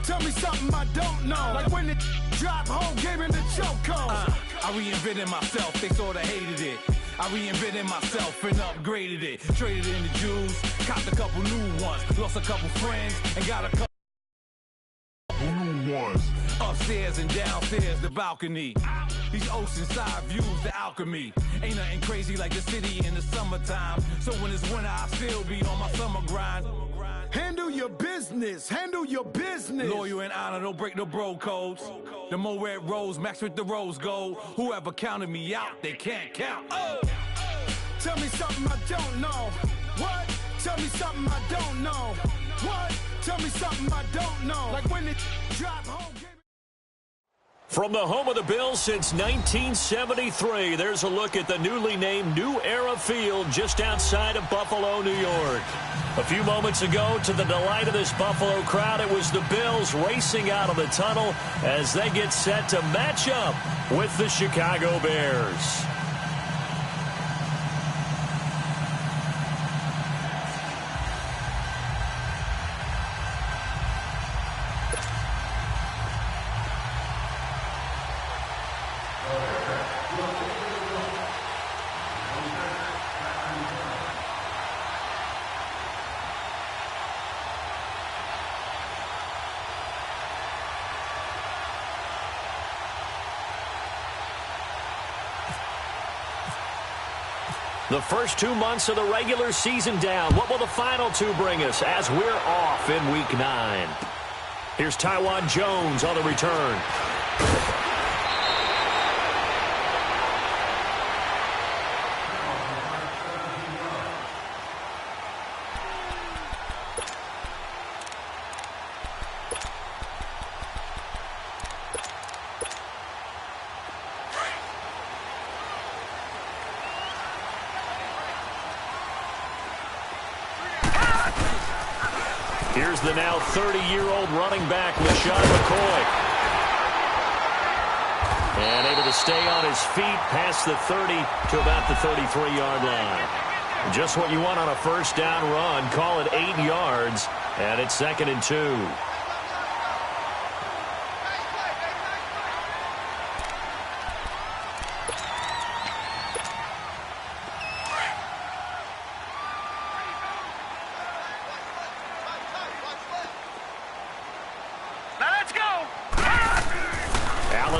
Tell me something I don't know. Like when it drop whole game in the chokehold. I reinvented myself, they sorta hated it. I reinvented myself and upgraded it. Traded in the Jews, copped a couple new ones. Lost a couple friends and got a couple new ones. Upstairs and downstairs, the balcony. These oceanside views, the alchemy. Ain't nothing crazy like the city in the summertime. So when it's winter, I still be on my summer grind. Handle your business, handle your business. Loyal and honor, don't break the bro codes. The more red rose, max with the rose gold. Whoever counted me out, they can't count. Oh! Tell me something I don't know. What? Tell me something I don't know. What? Tell me something I don't know. Like when it drop home. From the home of the Bills since 1973, there's a look at the newly named New Era Field just outside of Buffalo, New York. A few moments ago, to the delight of this Buffalo crowd, it was the Bills racing out of the tunnel as they get set to match up with the Chicago Bears. The first 2 months of the regular season down. What will the final two bring us as we're off in Week 9? Here's Tywan Jones on the return. Here's the now 30-year-old running back, LaShawn McCoy. And able to stay on his feet past the 30 to about the 33-yard line. Just what you want on a first down run. Call it 8 yards, and it's 2nd and 2.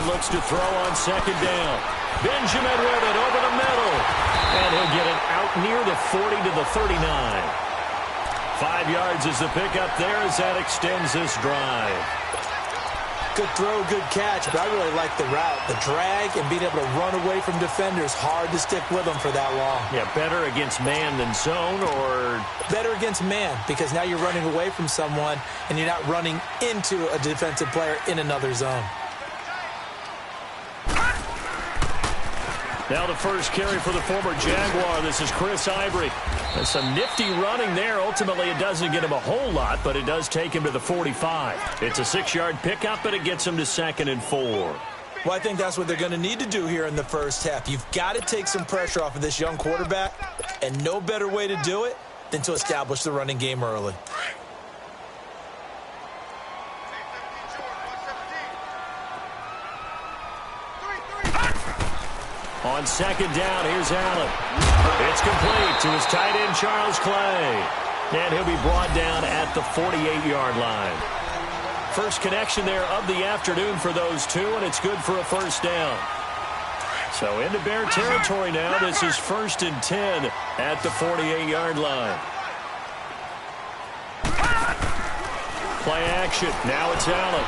Looks to throw on 2nd down. Benjamin with it over the middle. And he'll get it out near the 40 to the 39. 5 yards is the pickup there as that extends this drive. Good throw, good catch, but I really like the route. The drag and being able to run away from defenders, hard to stick with them for that long. Yeah, better against man than zone, or? Better against man, because now you're running away from someone and you're not running into a defensive player in another zone. Now the first carry for the former Jaguar. This is Chris Ivory. There's some nifty running there. Ultimately, it doesn't get him a whole lot, but it does take him to the 45. It's a 6-yard pickup, but it gets him to 2nd and 4. Well, I think that's what they're going to need to do here in the first half. You've got to take some pressure off of this young quarterback, and no better way to do it than to establish the running game early. On 2nd down, here's Allen. It's complete to his tight end, Charles Clay. And he'll be brought down at the 48-yard line. First connection there of the afternoon for those two, and it's good for a first down. So into Bear territory now. This is 1st and 10 at the 48-yard line. Play action. Now it's Allen.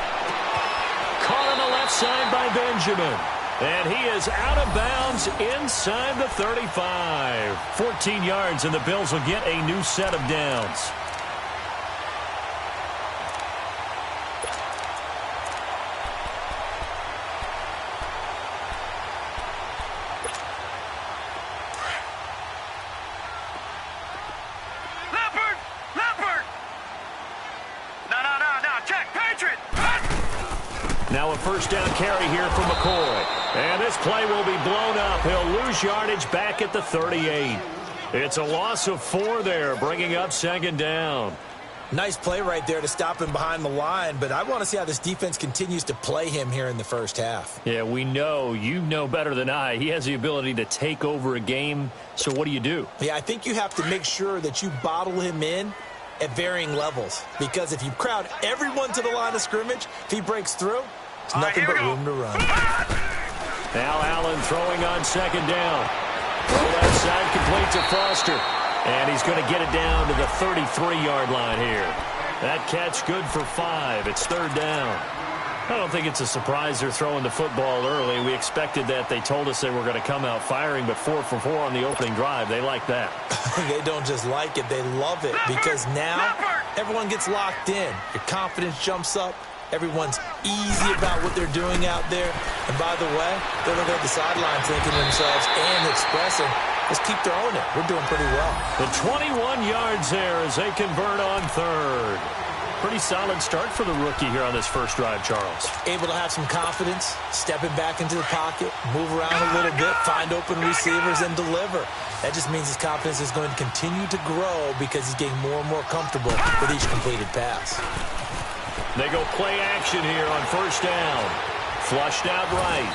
Caught on the left side by Benjamin. And he is out of bounds inside the 35. 14 yards, and the Bills will get a new set of downs. Leopard! No, check, Patriot! Now a first down carry here for McCoy. And this play will be blown up. He'll lose yardage back at the 38. It's a loss of 4 there, bringing up 2nd down. Nice play right there to stop him behind the line, but I want to see how this defense continues to play him here in the first half. Yeah, we know. You know better than I. He has the ability to take over a game, so what do you do? Yeah, I think you have to make sure that you bottle him in at varying levels, because if you crowd everyone to the line of scrimmage, if he breaks through, there's nothing but room to run. Now Allen throwing on second down. Throw left side complete to Foster. And he's going to get it down to the 33-yard line here. That catch good for 5. It's third down. I don't think it's a surprise they're throwing the football early. We expected that. They told us they were going to come out firing, but 4 for 4 on the opening drive. They like that. They don't just like it. They love it, because now everyone gets locked in. Your confidence jumps up. Everyone's easy about what they're doing out there. And by the way, they're looking at the sideline thinking to themselves and expressing, let's keep throwing it. We're doing pretty well. The 21 yards there as they convert on third. Pretty solid start for the rookie here on this first drive, Charles. Able to have some confidence, stepping back into the pocket, move around a little bit, find open receivers, and deliver. That just means his confidence is going to continue to grow because he's getting more and more comfortable with each completed pass. They go play action here on first down. Flushed out right.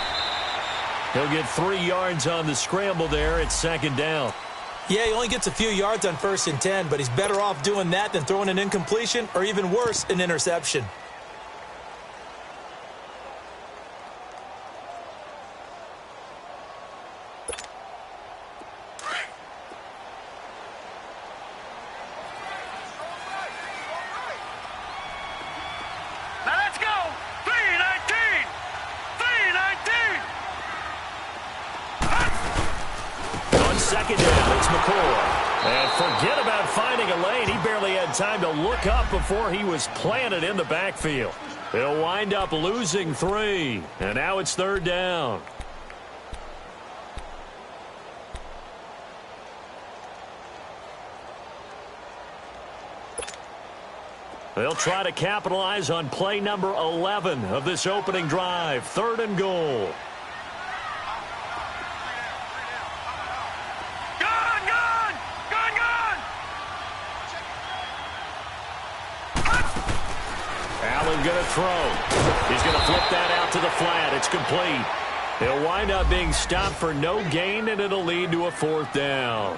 He'll get 3 yards on the scramble there. It's second down. Yeah, he only gets a few yards on 1st and 10, but he's better off doing that than throwing an incompletion or, even worse, an interception. Now let's go. 319. 319. On second down, it's McCoy. And forget about finding a lane. He barely had time to look up before he was planted in the backfield. He'll wind up losing 3. And now it's third down. They'll try to capitalize on play number 11 of this opening drive. 3rd and goal. Allen going to throw. He's going to flip that out to the flat. It's complete. He'll wind up being stopped for no gain, and it'll lead to a 4th down.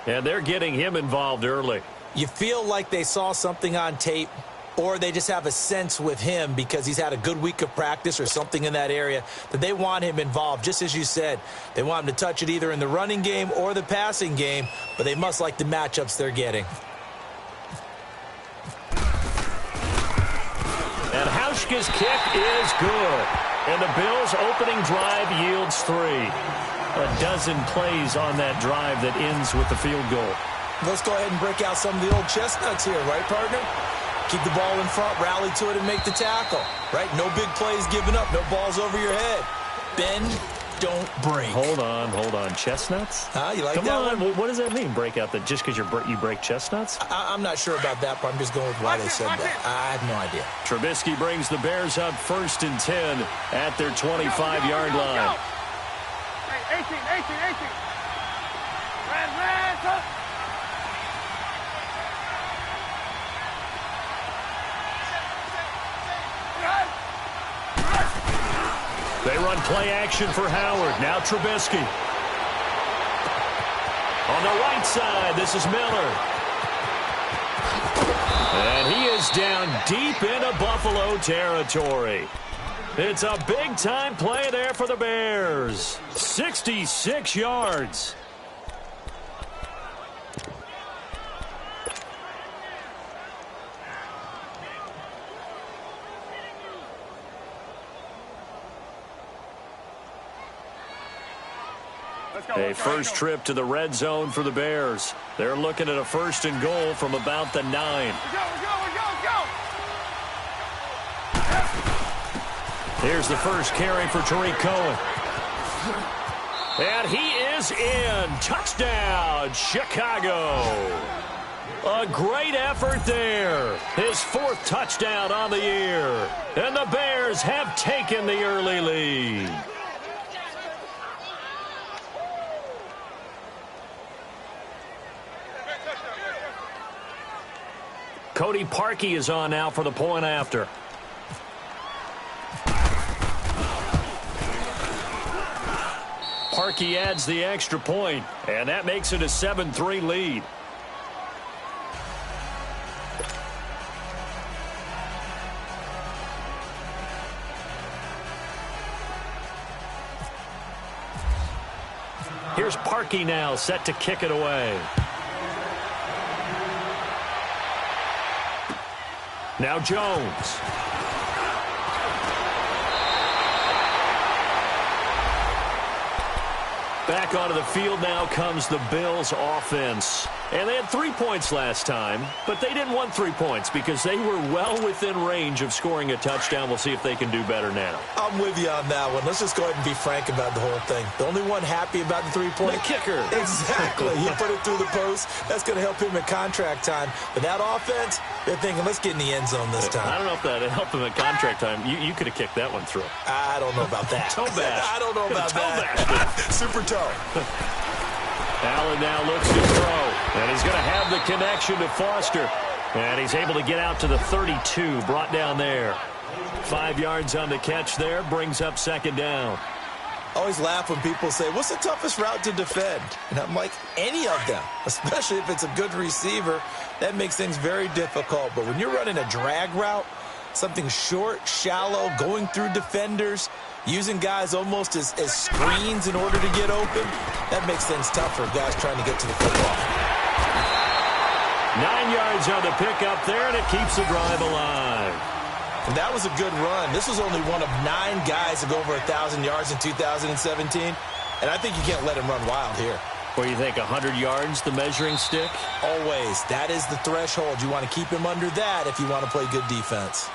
And they're getting him involved early. You feel like they saw something on tape, or they just have a sense with him because he's had a good week of practice or something in that area that they want him involved. Just as you said, they want him to touch it either in the running game or the passing game, but they must like the matchups they're getting. And Hauschka's kick is good. And the Bills' opening drive yields 3. A dozen plays on that drive that ends with the field goal. Let's go ahead and break out some of the old chestnuts here, right, partner? Keep the ball in front, rally to it, and make the tackle, right? No big plays given up, no balls over your head. Bend, don't break. Hold on. Chestnuts? You like Come that on. one? What does that mean, break out? That just because you break chestnuts? I'm not sure about that, but I'm just going with why they said that. I have no idea. Trubisky brings the Bears up 1st and 10 at their 25-yard line. Hey, 18. Red, up. They run play action for Howard. Now Trubisky. On the right side, this is Miller. And he is down deep into Buffalo territory. It's a big-time play there for the Bears. 66 yards. A first trip to the red zone for the Bears. They're looking at a 1st and goal from about the 9. Go. Here's the first carry for Tariq Cohen. And he is in. Touchdown, Chicago. A great effort there. His 4th touchdown on the year. And the Bears have taken the early lead. Cody Parkey is on now for the point after. Parkey adds the extra point, and that makes it a 7-3 lead. Here's Parkey now, set to kick it away. Now Jones. Back onto the field now comes the Bills offense. And they had 3 points last time, but they didn't want 3 points because they were well within range of scoring a touchdown. We'll see if they can do better now. I'm with you on that one. Let's just go ahead and be frank about the whole thing. The only one happy about the 3-point? The kicker. Exactly. He put it through the post. That's going to help him in contract time. But that offense, they're thinking, let's get in the end zone this time. I don't know if that helped him in contract time. You could have kicked that one through. I don't know about that. Toe bash. I don't know about that. Super toe. Allen now looks to throw, and he's going to have the connection to Foster. And he's able to get out to the 32, brought down there. 5 yards on the catch there, brings up second down. I always laugh when people say, what's the toughest route to defend? And I'm like, any of them, especially if it's a good receiver. That makes things very difficult. But when you're running a drag route, something short, shallow, going through defenders, using guys almost as screens in order to get open, that makes things tough for guys trying to get to the football. 9 yards on the pickup there, and it keeps the drive alive. And that was a good run. This was only one of 9 guys to go over 1,000 yards in 2017, and I think you can't let him run wild here. What do you think, 100 yards, the measuring stick? Always. That is the threshold. You want to keep him under that if you want to play good defense.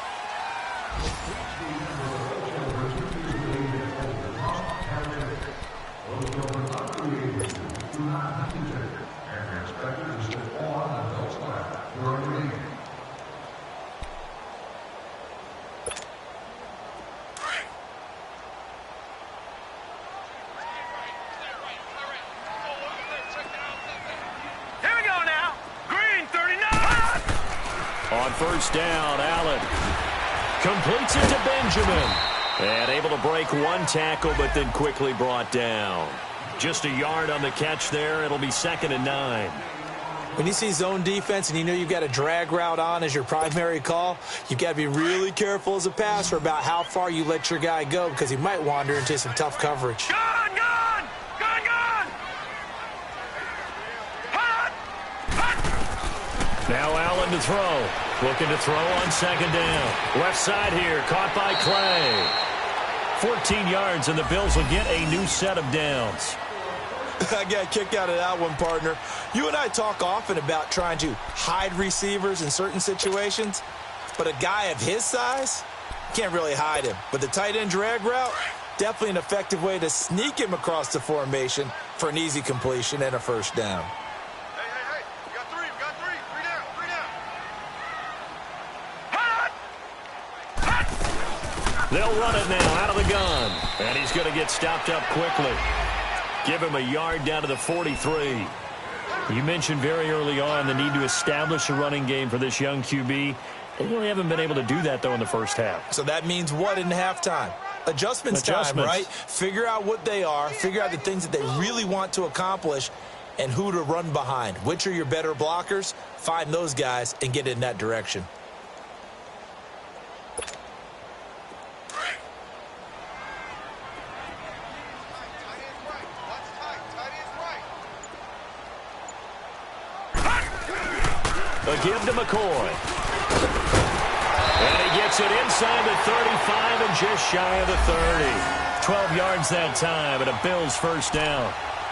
On first down, Allen completes it to Benjamin. And able to break one tackle, but then quickly brought down. Just a yard on the catch there. It'll be 2nd and 9. When you see zone defense and you know you've got a drag route on as your primary call, you've got to be really careful as a passer about how far you let your guy go because he might wander into some tough coverage. Gone, gone! Gone, gone! Hot! Hot! Now Allen to throw. Looking to throw on second down. Left side here, caught by Clay. 14 yards, and the Bills will get a new set of downs. I got a kick out of that one, partner. You and I talk often about trying to hide receivers in certain situations, but a guy of his size can't really hide him. But the tight end drag route, definitely an effective way to sneak him across the formation for an easy completion and a first down. Hey, we got three, three down. They'll run it now out of the gun, and he's going to get stopped up quickly. Give him a yard down to the 43. You mentioned very early on the need to establish a running game for this young QB. They really haven't been able to do that, though, in the first half. So that means what in halftime? Adjustments time, right? Figure out what they are, figure out the things that they really want to accomplish, and who to run behind. Which are your better blockers? Find those guys and get in that direction. A give to McCoy. And he gets it inside the 35 and just shy of the 30. 12 yards that time and a Bills first down.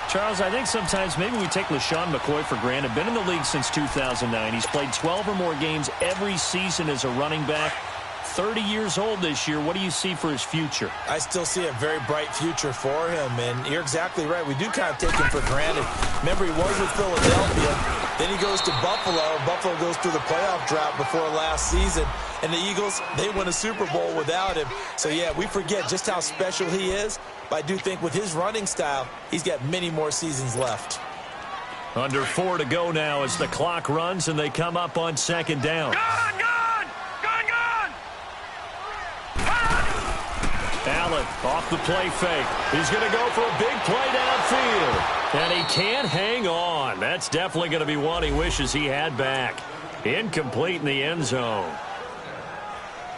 Charles, I think sometimes maybe we take LaShawn McCoy for granted. Been in the league since 2009. He's played 12 or more games every season as a running back. 30 years old this year. What do you see for his future? I still see a very bright future for him, and you're exactly right. We do kind of take him for granted. Remember, he was with Philadelphia. Then he goes to Buffalo. Buffalo goes through the playoff drought before last season. And the Eagles, they won a Super Bowl without him. So, yeah, we forget just how special he is. But I do think with his running style, he's got many more seasons left. Under 4 to go now as the clock runs and they come up on second down. Gone! Allen off the play fake. He's going to go for a big play downfield. And he can't hang on. That's definitely going to be one he wishes he had back. Incomplete in the end zone.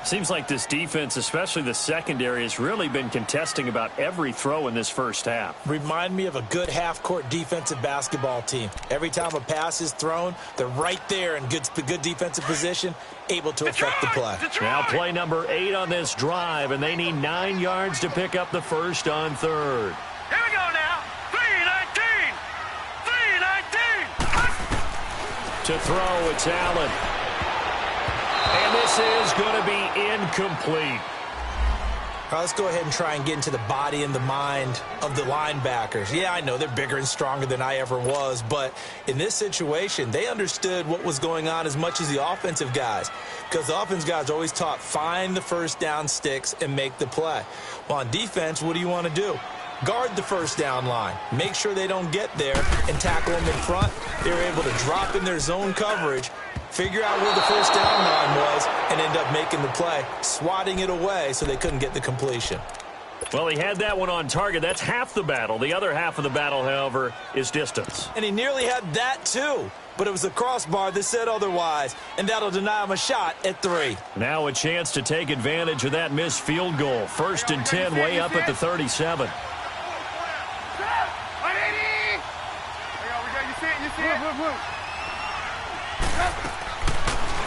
Seems like this defense, especially the secondary, has really been contesting about every throw in this first half. Remind me of a good half-court defensive basketball team. Every time a pass is thrown, they're right there in good defensive position, able to affect the play. Now play number 8 on this drive, and they need 9 yards to pick up the first on third. Here we go now. 3-19. 3-19. To throw, it's Allen. And this is going to be incomplete. All right, let's go ahead and try and get into the body and the mind of the linebackers. Yeah, I know they're bigger and stronger than I ever was, but in this situation, they understood what was going on as much as the offensive guys, because the offensive guys are always taught, find the first down sticks and make the play. Well, on defense, what do you want to do? Guard the first down line. Make sure they don't get there and tackle them in front. They were able to drop in their zone coverage, figure out where the first down line was, and end up making the play, swatting it away so they couldn't get the completion. Well, he had that one on target. That's half the battle. The other half of the battle, however, is distance. And he nearly had that too, but it was a crossbar that said otherwise, and that'll deny him a shot at 3. Now a chance to take advantage of that missed field goal. 1st and 10, way up at the 37.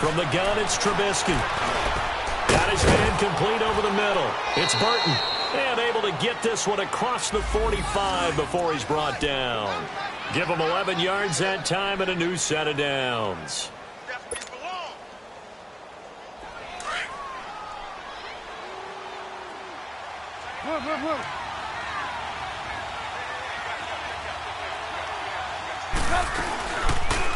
From the gun, it's Trubisky. Got his man complete over the middle. It's Burton. And able to get this one across the 45 before he's brought down. Give him 11 yards that time and a new set of downs.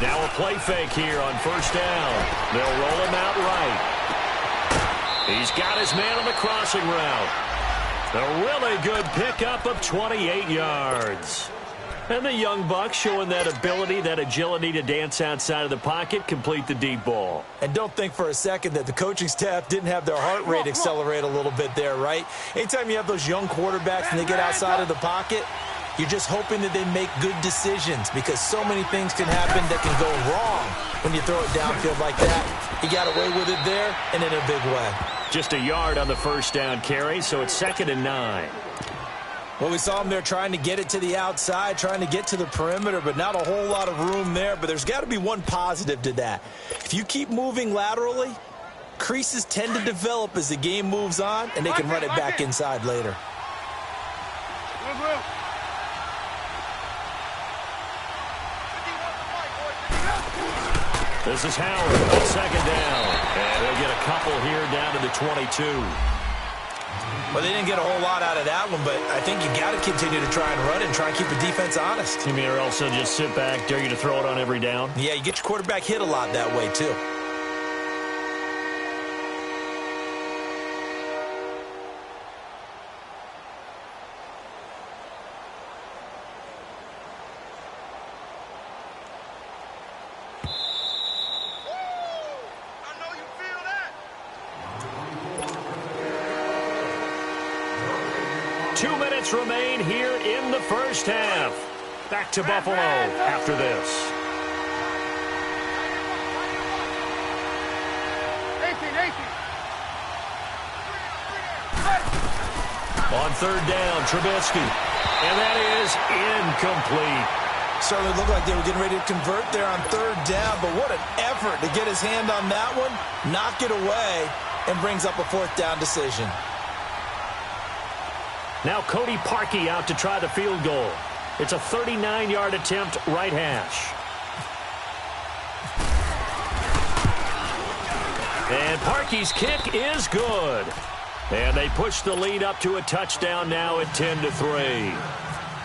Now a play fake here on first down. They'll roll him out right. He's got his man on the crossing route. A really good pickup of 28 yards. And the young buck showing that ability, that agility to dance outside of the pocket, complete the deep ball. And don't think for a second that the coaching staff didn't have their heart rate accelerate a little bit there, right? Anytime you have those young quarterbacks and they get outside of the pocket, you're just hoping that they make good decisions, because so many things can happen that can go wrong when you throw it downfield like that. He got away with it there and in a big way. Just a yard on the first down carry, so it's 2nd and 9. Well, we saw him there trying to get it to the outside, trying to get to the perimeter, but not a whole lot of room there. But there's got to be one positive to that. If you keep moving laterally, creases tend to develop as the game moves on, and they can run it back inside later. This is Howard on 2nd down. And they'll get a couple here down to the 22. Well, they didn't get a whole lot out of that one, but I think you got to continue to try and run it and try and keep the defense honest. You mean, or else they'll just sit back, dare you to throw it on every down? Yeah, you get your quarterback hit a lot that way, too. I know you feel that. 2 minutes remain here in the first half. Back to Buffalo after this. 18. On 3rd down, Trubisky. And that is incomplete. Certainly looked like they were getting ready to convert there on 3rd down, but what an effort to get his hand on that one, knock it away, and brings up a 4th down decision. Now Cody Parkey out to try the field goal. It's a 39-yard attempt, right hash. And Parkey's kick is good. And they push the lead up to a touchdown now at 10-3.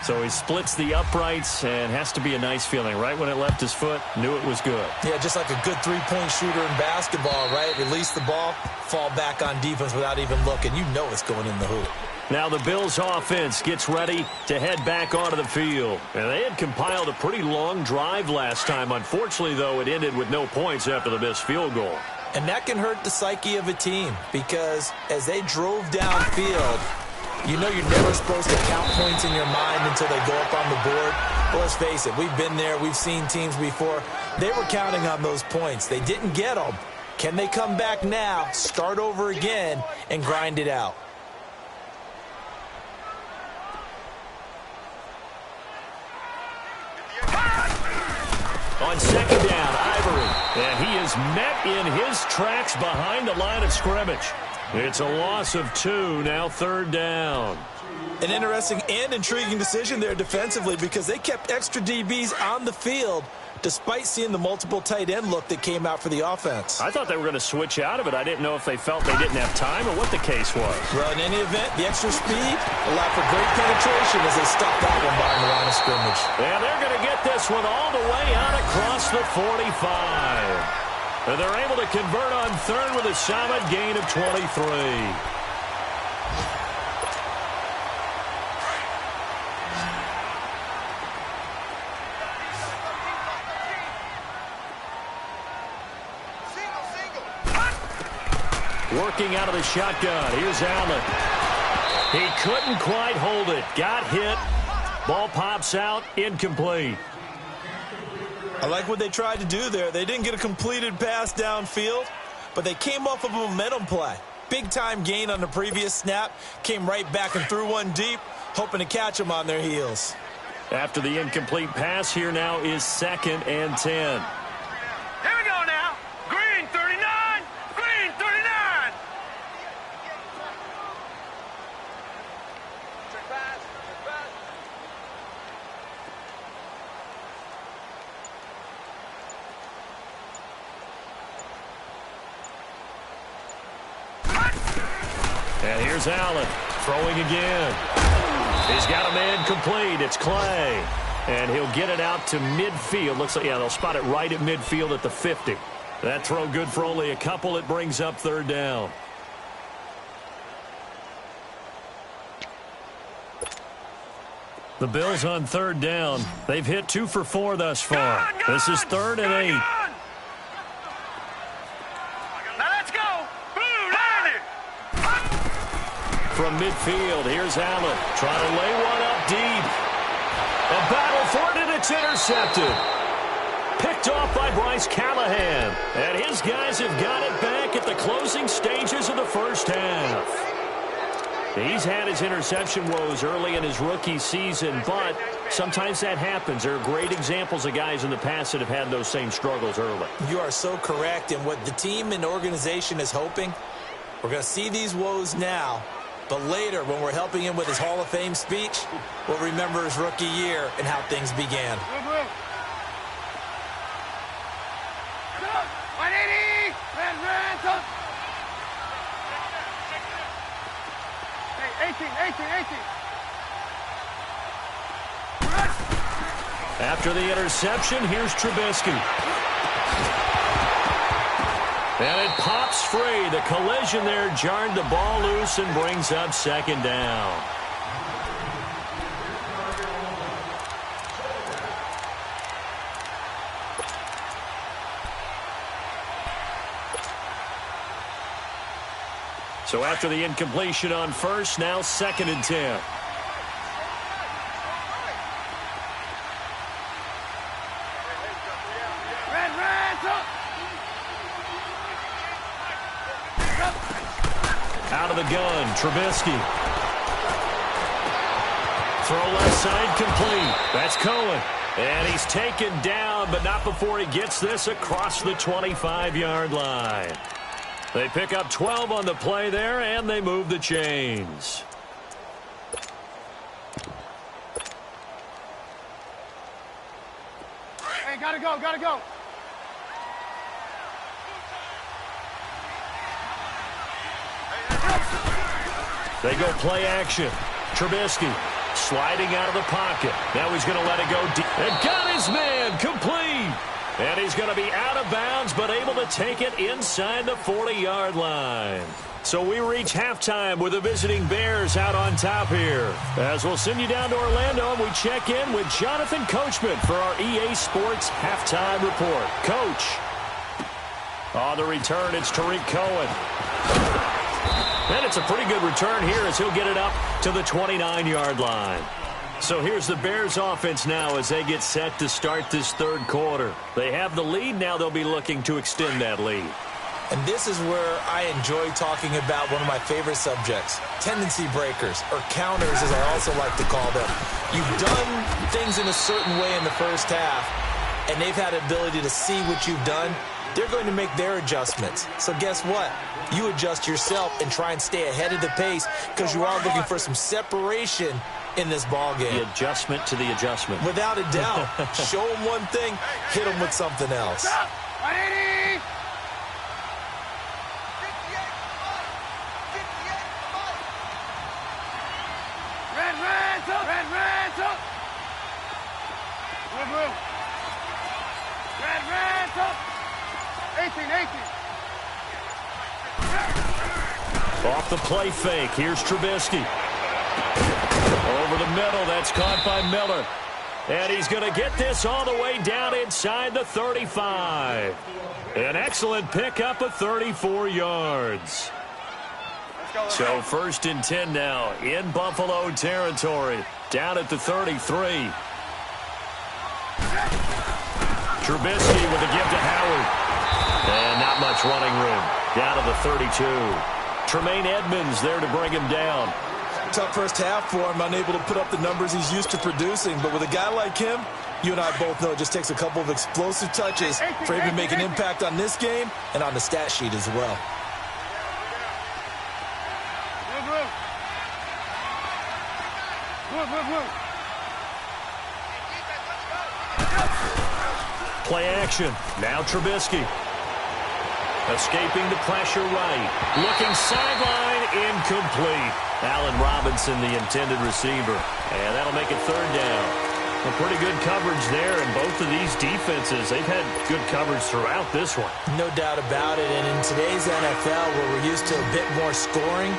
So he splits the uprights, and has to be a nice feeling. Right when it left his foot, knew it was good. Yeah, just like a good three-point shooter in basketball, right? Release the ball, fall back on defense without even looking. You know it's going in the hoop. Now the Bills offense gets ready to head back onto the field. And they had compiled a pretty long drive last time. Unfortunately, though, it ended with no points after the missed field goal. And that can hurt the psyche of a team because as they drove downfield, you know you're never supposed to count points in your mind until they go up on the board. But let's face it, we've been there. We've seen teams before. They were counting on those points. They didn't get them. Can they come back now, start over again, and grind it out? On second down, Ivory. And he is met in his tracks behind the line of scrimmage. It's a loss of 2, now third down. An interesting and intriguing decision there defensively because they kept extra DBs on the field despite seeing the multiple tight end look that came out for the offense. I thought they were going to switch out of it. I didn't know if they felt they didn't have time or what the case was. Well, in any event, the extra speed allowed for great penetration as they stopped that one behind the line of scrimmage. And they're going to get this one all the way out across the 45. And they're able to convert on third with a solid gain of 23. Working out of the shotgun. Here's Allen. He couldn't quite hold it. Got hit. Ball pops out. Incomplete. I like what they tried to do there. They didn't get a completed pass downfield, but they came off of a momentum play. Big-time gain on the previous snap. Came right back and threw one deep, hoping to catch them on their heels. After the incomplete pass, here now is 2nd and 10. Here we go now. Green 39. Green 39. And here's Allen throwing again. He's got a man complete. It's Clay. And he'll get it out to midfield. Looks like, yeah, they'll spot it right at midfield at the 50. That throw good for only a couple. It brings up third down. The Bills on third down. They've hit 2 for 4 thus far. This is 3rd and 8. Now let's go. Blue, line it. From midfield, here's Allen. Trying to lay one up deep. A battle for it, and it's intercepted. Picked off by Bryce Callahan. And his guys have got it back at the closing stages of the first half. He's had his interception woes early in his rookie season, but sometimes that happens. There are great examples of guys in the past that have had those same struggles early. You are so correct. And what the team and organization is hoping, we're going to see these woes now, but later when we're helping him with his Hall of Fame speech, we'll remember his rookie year and how things began. 180. Red. 18. After the interception, here's Trubisky. And it pops free. The collision there jarred the ball loose and brings up 2nd down. So after the incompletion on first, now 2nd and 10. Out of the gun, Trubisky. Throw left side complete. That's Cohen. And he's taken down, but not before he gets this across the 25-yard line. They pick up 12 on the play there, and they move the chains. Hey, gotta go. They go play action. Trubisky sliding out of the pocket. Now he's going to let it go deep. And got his man complete. And he's going to be out of bounds, but able to take it inside the 40-yard line. So we reach halftime with the visiting Bears out on top here. As we'll send you down to Orlando, and we check in with Jonathan Coachman for our EA Sports Halftime Report. Coach. On the return, it's Tariq Cohen. And it's a pretty good return here as he'll get it up to the 29-yard line. So here's the Bears offense now as they get set to start this third quarter. They have the lead. Now they'll be looking to extend that lead. And this is where I enjoy talking about one of my favorite subjects, tendency breakers, or counters as I also like to call them. You've done things in a certain way in the first half, and they've had the ability to see what you've done. They're going to make their adjustments. So guess what? You adjust yourself and try and stay ahead of the pace because you are looking for some separation in this ball game. The adjustment to the adjustment. Without a doubt. Show them one thing, hit them with something else. 180! Red, up! Blue. Red, up! 18. Off the play fake. Here's Trubisky. Over the middle. That's caught by Miller. And he's going to get this all the way down inside the 35. An excellent pickup of 34 yards. So 1st and 10 now in Buffalo territory. Down at the 33. Trubisky with a give to Howard. And not much running room. Down to the 32. Tremaine Edmonds there to bring him down. Tough first half for him, unable to put up the numbers he's used to producing. But with a guy like him, you and I both know it just takes a couple of explosive touches for him to make an impact on this game and on the stat sheet as well. Play action. Now Trubisky. Escaping the pressure right. Looking sideline, incomplete. Allen Robinson, the intended receiver. And that'll make it 3rd down. A pretty good coverage there, and both of these defenses, they've had good coverage throughout this one. No doubt about it, and in today's NFL, where we're used to a bit more scoring,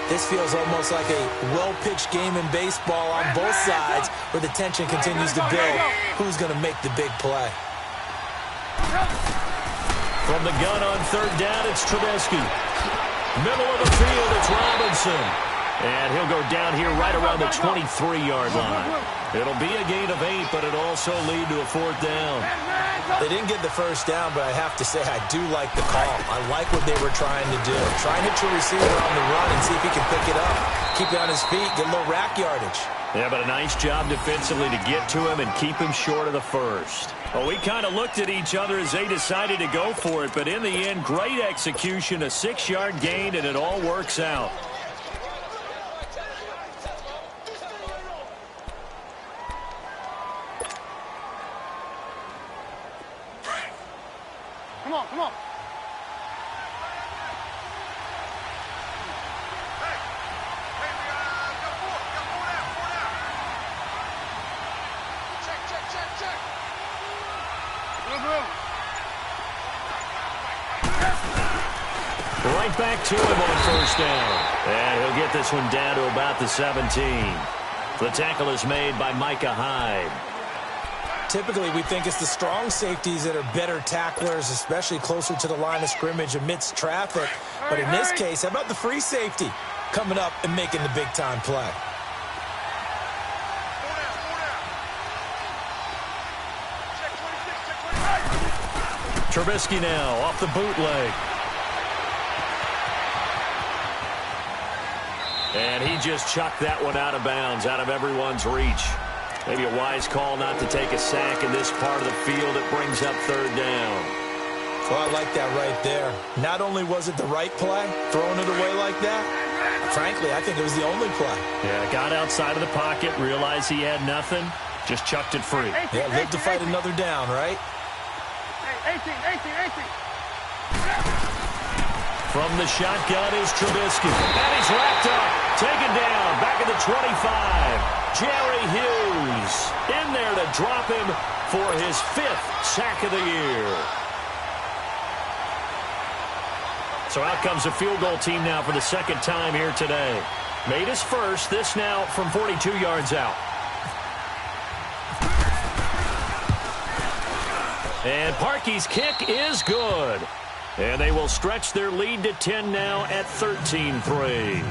this feels almost like a well-pitched game in baseball on both sides, where the tension continues to build. Who's going to make the big play? From the gun on 3rd down, it's Trubisky. Middle of the field, it's Robinson. And he'll go down here right around the 23-yard line. It'll be a gain of 8, but it'll also lead to a 4th down. They didn't get the first down, but I have to say I do like the call. I like what they were trying to do. Try and hit your receiver on the run and see if he can pick it up. Keep it on his feet, get a little rack yardage. Yeah, but a nice job defensively to get to him and keep him short of the first. Well, we kind of looked at each other as they decided to go for it, but in the end, great execution, a 6-yard gain, and it all works out. Come on. Check. Right back to him on 1st down. And he'll get this one down to about the 17. The tackle is made by Micah Hyde. Typically, we think it's the strong safeties that are better tacklers, especially closer to the line of scrimmage amidst traffic. But in this case, how about the free safety coming up and making the big-time play? Trubisky now off the bootleg. And he just chucked that one out of bounds, out of everyone's reach. Maybe a wise call not to take a sack in this part of the field. It brings up 3rd down. Well, I like that right there. Not only was it the right play, throwing it away like that, frankly, I think it was the only play. Yeah, got outside of the pocket, realized he had nothing, just chucked it free. Yeah, live to fight another down, right? 18. From the shotgun is Trubisky. And he's wrapped up. Taken down. Back at the 25. Jerry Hughes in there to drop him for his 5th sack of the year. So out comes a field goal team now for the second time here today. Made his first. This now from 42 yards out. And Parkey's kick is good. And they will stretch their lead to 10 now at 13-3.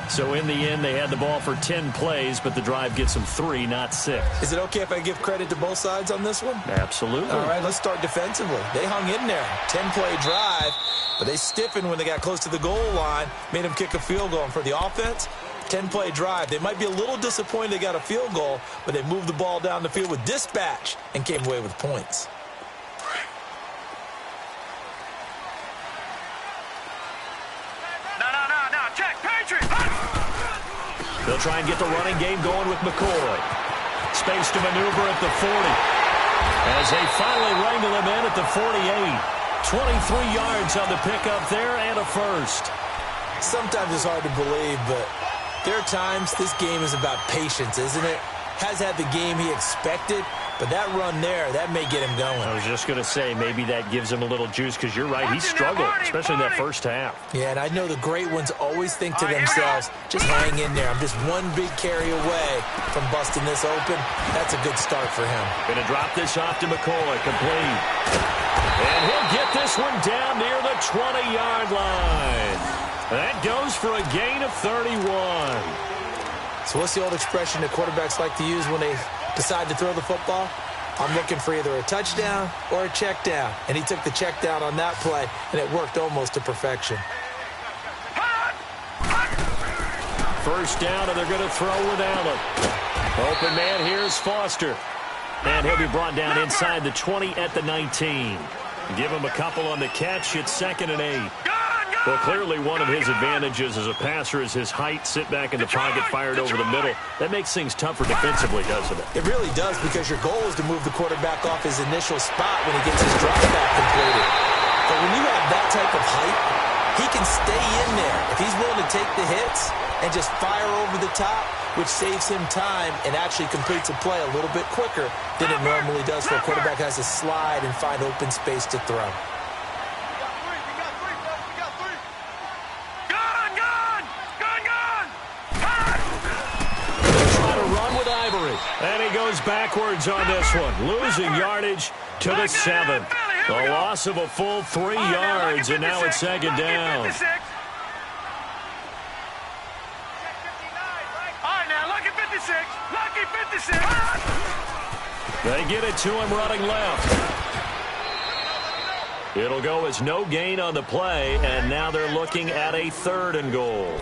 So in the end, they had the ball for 10 plays, but the drive gets them 3, not 6. Is it okay if I give credit to both sides on this one? Absolutely. All right, let's start defensively. They hung in there. 10-play drive, but they stiffened when they got close to the goal line, made them kick a field goal. And for the offense, 10-play drive. They might be a little disappointed they got a field goal, but they moved the ball down the field with dispatch and came away with points. They'll try and get the running game going with McCoy. Space to maneuver at the 40. As they finally wrangle him in at the 48. 23 yards on the pickup there and a first. Sometimes it's hard to believe, but there are times this game is about patience, isn't it? Has had the game he expected, but that run there, that may get him going. I was just going to say, maybe that gives him a little juice, because you're right, he struggled, especially in that first half. Yeah, and I know the great ones always think to themselves, just hang in there. I'm just one big carry away from busting this open. That's a good start for him. Going to drop this off to McCoy, complete. And he'll get this one down near the 20-yard line. That goes for a gain of 31. So what's the old expression that quarterbacks like to use when they decide to throw the football? I'm looking for either a touchdown or a check down. And he took the check down on that play, and it worked almost to perfection. First down, and they're going to throw with Allen. Open man, here's Foster. And he'll be brought down inside the 20 at the 19. Give him a couple on the catch. It's 2nd and 8. Well, clearly one of his advantages as a passer is his height, sit back in the pocket, fired over the middle. That makes things tougher defensively, doesn't it? It really does, because your goal is to move the quarterback off his initial spot when he gets his drop back completed. But when you have that type of height, he can stay in there if he's willing to take the hits and just fire over the top, which saves him time and actually completes a play a little bit quicker than it normally does for a quarterback who has to slide and find open space to throw. And he goes backwards on this one, losing yardage to the 7. The loss of a full 3 yards, and now it's 2nd down. All right, now, lucky 56. Lucky 56. They get it to him running left. It'll go as no gain on the play, and now they're looking at a 3rd and goal.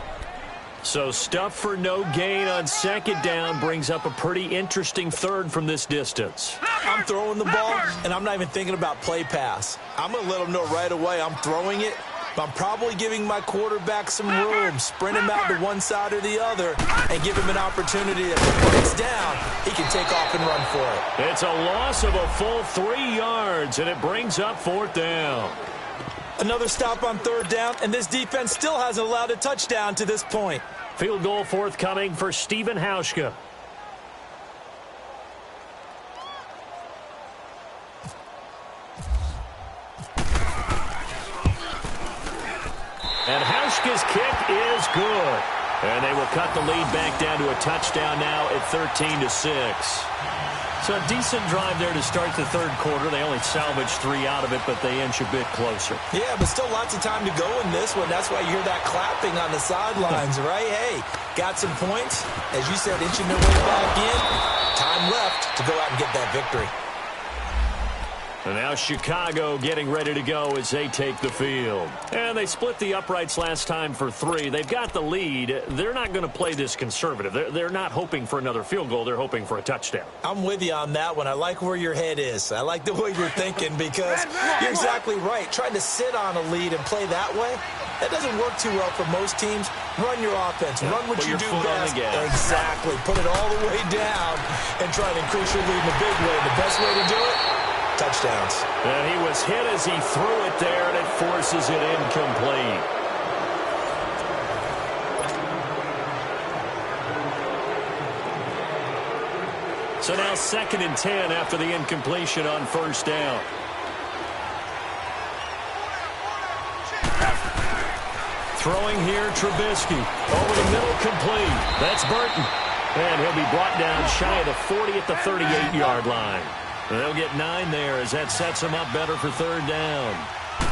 So stuff for no gain on 2nd down brings up a pretty interesting 3rd from this distance. I'm throwing the ball, and I'm not even thinking about play pass. I'm going to let them know right away I'm throwing it, but I'm probably giving my quarterback some room, sprint him out to one side or the other, and give him an opportunity that when it's down, he can take off and run for it. It's a loss of a full 3 yards, and it brings up 4th down. Another stop on 3rd down, and this defense still hasn't allowed a touchdown to this point. Field goal forthcoming for Stephen Hauschka. And Hauschka's kick is good. And they will cut the lead back down to a touchdown now at 13-6. So a decent drive there to start the 3rd quarter. They only salvaged 3 out of it, but they inch a bit closer. Yeah, but still lots of time to go in this one. That's why you hear that clapping on the sidelines, right? Hey, got some points. As you said, inching their way back in. Time left to go out and get that victory. And now Chicago getting ready to go as they take the field. And they split the uprights last time for 3. They've got the lead. They're not going to play this conservative. They're not hoping for another field goal. They're hoping for a touchdown. I'm with you on that one. I like where your head is. I like the way you're thinking, because you're exactly right. Trying to sit on a lead and play that way, that doesn't work too well for most teams. Run your offense. Run what you do best. Exactly. Put it all the way down and try to increase your lead in a big way. The best way to do it, touchdowns. And he was hit as he threw it there, and it forces it incomplete. So now 2nd and 10 after the incompletion on 1st down. Throwing here, Trubisky. Over the middle, complete. That's Burton. And he'll be brought down shy of the 40 at the 38-yard line. They'll get 9 there as that sets them up better for third down.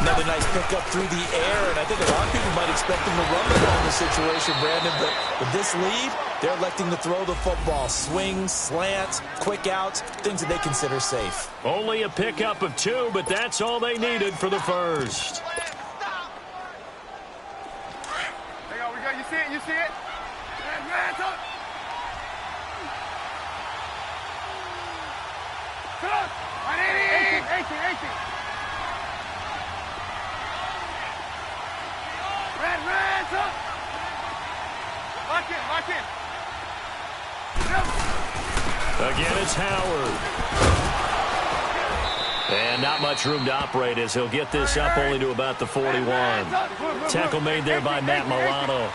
Another nice pickup through the air, and I think a lot of people might expect them to run the ball in this situation, Brandon, but with this lead, they're electing to throw the football. Swings, slants, quick outs, things that they consider safe. Only a pickup of 2, but that's all they needed for the first. Hang on, we got, you see it, you see it? Hands up! Come on! 18. Red, up! Lock in. Again, it's Howard. And not much room to operate as he'll get this up only to about the 41. Tackle made there by Matt Milano.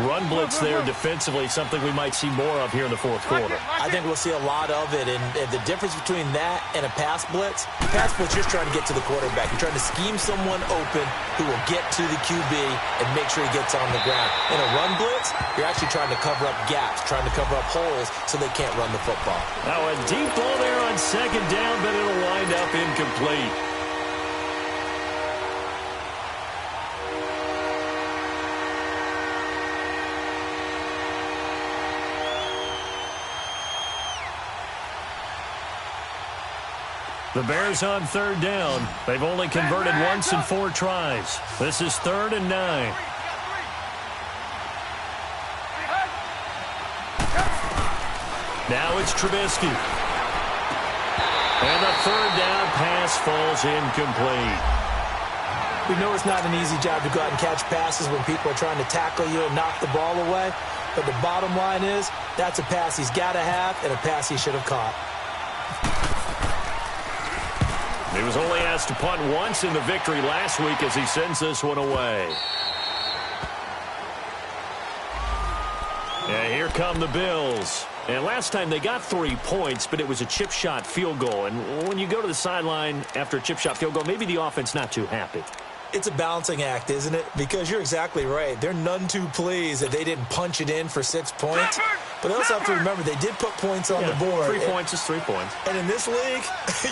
Run blitz there defensively, something we might see more of here in the fourth quarter. I think we'll see a lot of it, and the difference between that and a pass blitz just trying to get to the quarterback. You're trying to scheme someone open who will get to the QB and make sure he gets on the ground. In a run blitz, you're actually trying to cover up gaps, trying to cover up holes so they can't run the football. Now a deep ball there on second down, but it'll wind up incomplete. The Bears on third down. They've only converted once in 4 tries. This is 3rd and 9. Now it's Trubisky. And the 3rd down pass falls incomplete. We know it's not an easy job to go out and catch passes when people are trying to tackle you and knock the ball away. But the bottom line is, that's a pass he's got to have and a pass he should have caught. He was only asked to punt once in the victory last week as he sends this one away. Yeah, here come the Bills. And last time they got 3 points, but it was a chip shot field goal. And when you go to the sideline after a chip shot field goal, maybe the offense not too happy. It's a balancing act, isn't it? Because you're exactly right. They're none too pleased that they didn't punch it in for 6 points. But they also have to remember they did put points on the board. 3 points is 3 points. And in this league,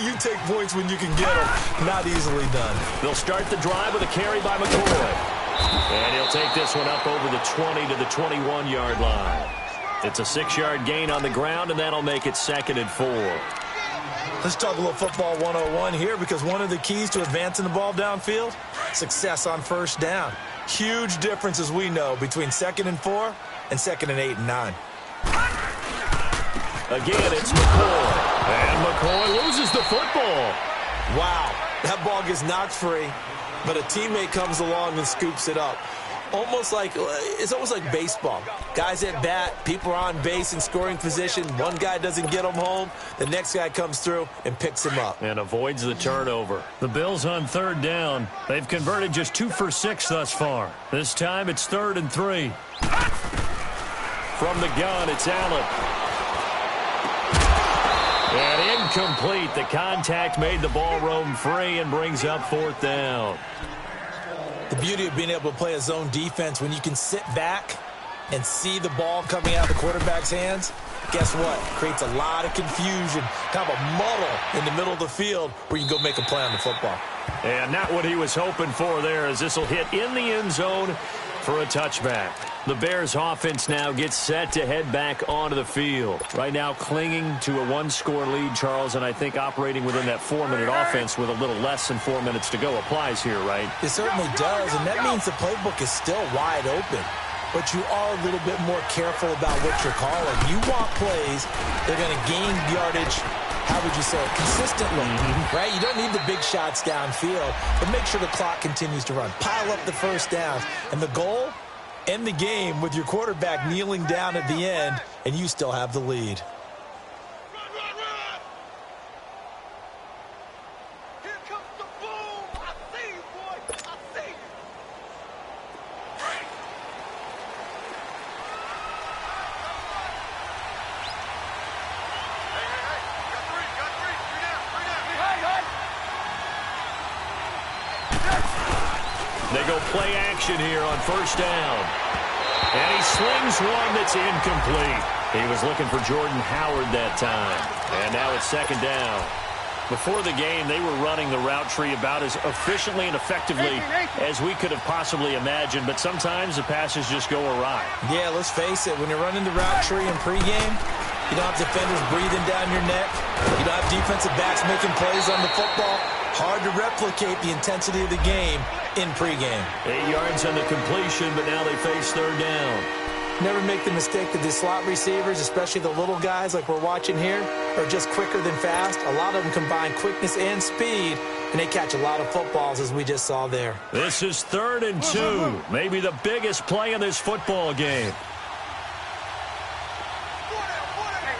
you take points when you can get them. Not easily done. They'll start the drive with a carry by McCoy. And he'll take this one up over the 20 to the 21-yard line. It's a 6-yard gain on the ground, and that'll make it 2nd and 4. Let's talk a little football 101 here, because one of the keys to advancing the ball downfield, success on first down. Huge difference, as we know, between 2nd and 4 and 2nd and 8 and 9. Again, it's McCoy. And McCoy loses the football. Wow, that ball gets knocked free, but a teammate comes along and scoops it up. It's almost like baseball. Guys at bat, people are on base in scoring position. One guy doesn't get him home. The next guy comes through and picks him up. And avoids the turnover. The Bills on 3rd down. They've converted just 2 for 6 thus far. This time it's 3rd and 3. From the gun, it's Allen. And incomplete. The contact made the ball roam free and brings up 4th down. The beauty of being able to play a zone defense when you can sit back and see the ball coming out of the quarterback's hands, guess what? Creates a lot of confusion, kind of a muddle in the middle of the field where you can go make a play on the football. And not what he was hoping for there, as this will hit in the end zone for a touchback. The Bears offense now gets set to head back onto the field. Right now clinging to a 1-score lead, Charles, and I think operating within that 4-minute offense with a little less than 4 minutes to go applies here, right? It certainly does, and that means the playbook is still wide open. But you are a little bit more careful about what you're calling. You want plays, they're going to gain yardage, how would you say it, consistently, right? You don't need the big shots downfield, but make sure the clock continues to run. Pile up the first downs, and the goal, end the game with your quarterback kneeling down at the end, and you still have the lead. Here comes the boom! I see you, boy! I see you! Hey! Got three! Three down! They go play action here on first down. And he slings one that's incomplete. He was looking for Jordan Howard that time. And now it's second down. Before the game, they were running the route tree about as efficiently and effectively as we could have possibly imagined, but sometimes the passes just go awry. Yeah, let's face it, when you're running the route tree in pregame, you don't have defenders breathing down your neck. You don't have defensive backs making plays on the football. Hard to replicate the intensity of the game in pregame. 8 yards on the completion, but now they face third down. Never make the mistake that the slot receivers, especially the little guys like we're watching here, are just quicker than fast. A lot of them combine quickness and speed, and they catch a lot of footballs, as we just saw there. This is 3rd and 2, maybe the biggest play in this football game.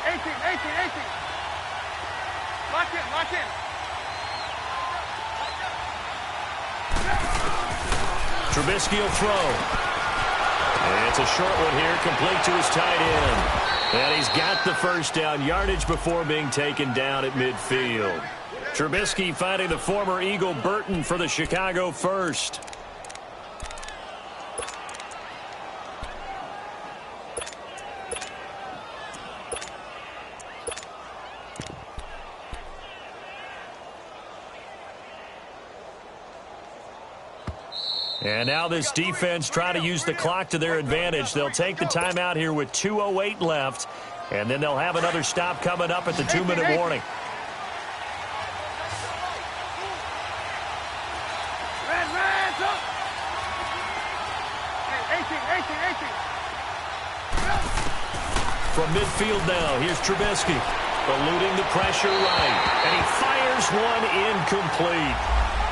18. Lock in. Trubisky will throw. And it's a short one here, complete to his tight end. And he's got the first down, yardage before being taken down at midfield. Trubisky finding the former Eagle Burton for the Chicago first. And now this defense trying to use the clock to their advantage. They'll take the timeout here with 2:08 left, and then they'll have another stop coming up at the 2-minute warning. Red, up. 18. From midfield now, here's Trubisky, eluding the pressure right, and he fires one incomplete.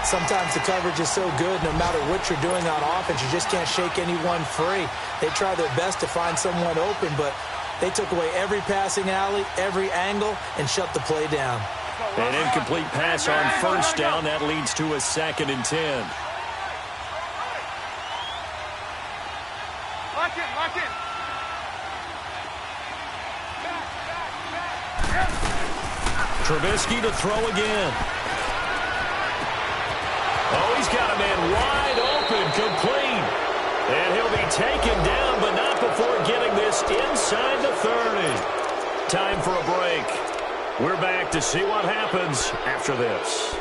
Sometimes the coverage is so good, no matter what you're doing on offense, you just can't shake anyone free. They try their best to find someone open, but they took away every passing alley, every angle, and shut the play down. An incomplete pass on first down. That leads to a 2nd and 10. Lock in. Trubisky to throw again. Oh, he's got a man wide open, complete. And he'll be taken down, but not before getting this inside the 30. Time for a break. We're back to see what happens after this.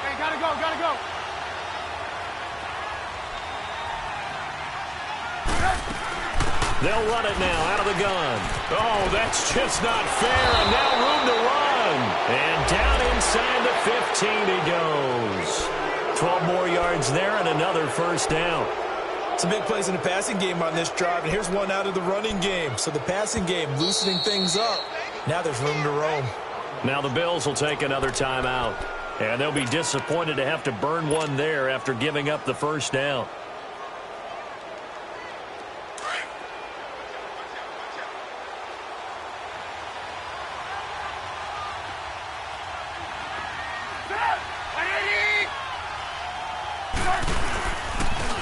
Hey, gotta go. They'll run it now out of the gun. Oh, that's just not fair. And now room to run. And down inside the 15 he goes. 12 more yards there and another first down. Some big plays in the passing game on this drive, and here's one out of the running game. So the passing game loosening things up. Now there's room to roam. Now the Bills will take another timeout. And they'll be disappointed to have to burn one there after giving up the first down.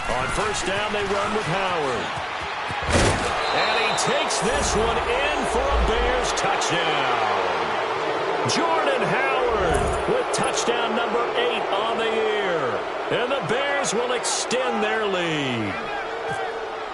On first down, they run with Howard. And he takes this one in for a Bears touchdown. Jordan Howard with touchdown number 8 on the year. And the Bears will extend their lead.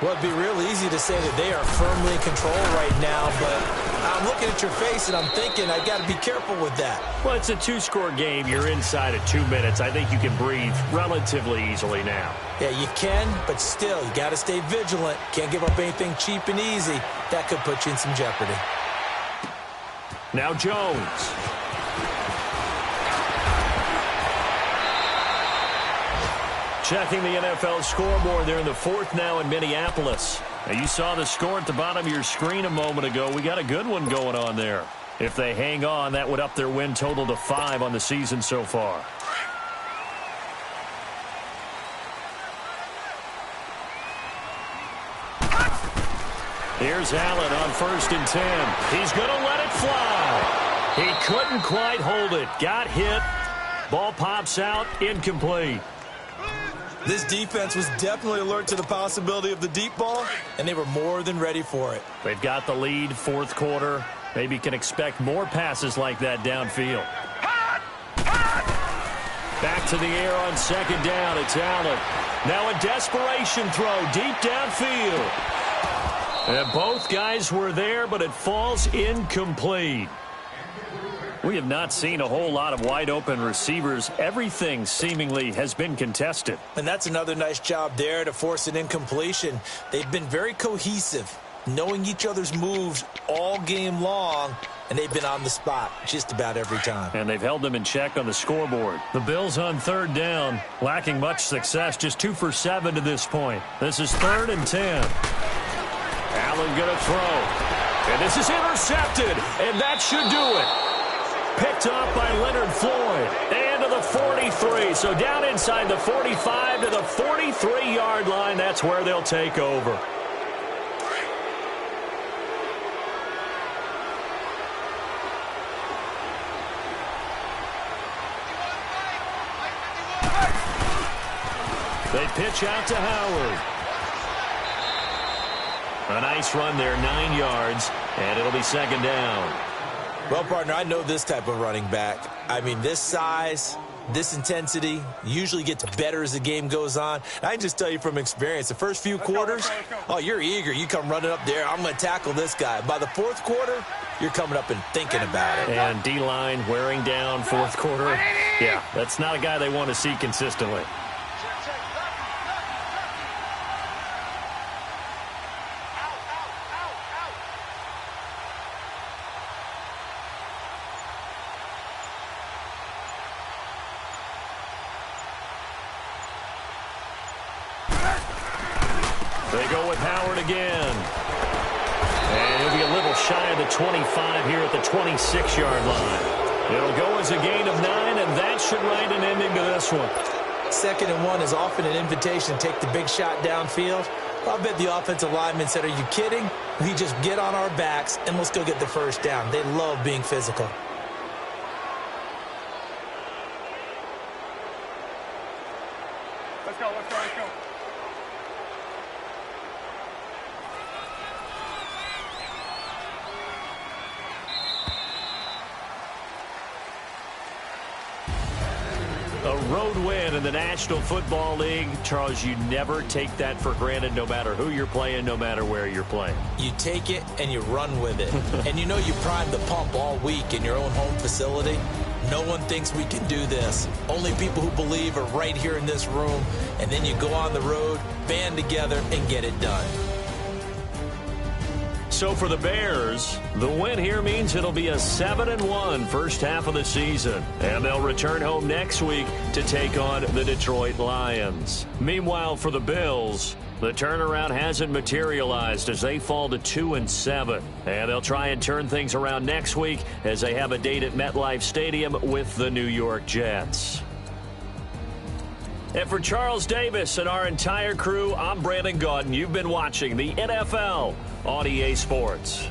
Well, it'd be real easy to say that they are firmly in control right now, but I'm looking at your face and I'm thinking I got to be careful with that. Well, it's a 2-score game. You're inside of 2 minutes. I think you can breathe relatively easily now. Yeah, you can, but still, you got to stay vigilant. Can't give up anything cheap and easy. That could put you in some jeopardy. Now Jones. Checking the NFL scoreboard there in the 4th now in Minneapolis. Now you saw the score at the bottom of your screen a moment ago. We got a good one going on there. If they hang on, that would up their win total to 5 on the season so far. Here's Allen on 1st and 10. He's going to let it fly. He couldn't quite hold it. Got hit. Ball pops out. Incomplete. This defense was definitely alert to the possibility of the deep ball, and they were more than ready for it. They've got the lead, fourth quarter. Maybe can expect more passes like that downfield. Back to the air on second down. It's Allen. Now a desperation throw deep downfield. And both guys were there, but it falls incomplete. We have not seen a whole lot of wide-open receivers. Everything seemingly has been contested. And that's another nice job there to force an incompletion. They've been very cohesive, knowing each other's moves all game long, and they've been on the spot just about every time. And they've held them in check on the scoreboard. The Bills on third down, lacking much success, just 2 for 7 to this point. This is 3rd and 10. Allen going to throw. And this is intercepted, and that should do it. Picked up by Leonard Floyd. And to the 43. So down inside the 45 to the 43-yard line. That's where they'll take over. They pitch out to Howard. A nice run there, 9 yards, and it'll be second down. Well, partner, I know this type of running back. I mean, this size, this intensity usually gets better as the game goes on. I can just tell you from experience, the first few quarters, oh, you're eager. You come running up there, I'm going to tackle this guy. By the fourth quarter, you're coming up and thinking about it. And D-line wearing down fourth quarter. Yeah, that's not a guy they want to see consistently. They go with Howard again. And he'll be a little shy of the 25 here at the 26-yard line. It'll go as a gain of 9, and that should write an ending to this one. 2nd and 1 is often an invitation to take the big shot downfield. I bet the offensive linemen said, are you kidding? We just get on our backs, and let's go get the first down. They love being physical. Let's go, let's go, let's go. A road win in the National Football League. Charles, you never take that for granted no matter who you're playing, no matter where you're playing. You take it and you run with it. And you know you primed the pump all week in your own home facility. No one thinks we can do this. Only people who believe are right here in this room. And then you go on the road, band together, and get it done. So for the Bears, the win here means it'll be a 7-1 first half of the season. And they'll return home next week to take on the Detroit Lions. Meanwhile, for the Bills, the turnaround hasn't materialized as they fall to 2-7. And they'll try and turn things around next week as they have a date at MetLife Stadium with the New York Jets. And for Charles Davis and our entire crew, I'm Brandon Gaudin. You've been watching the NFL on EA Sports.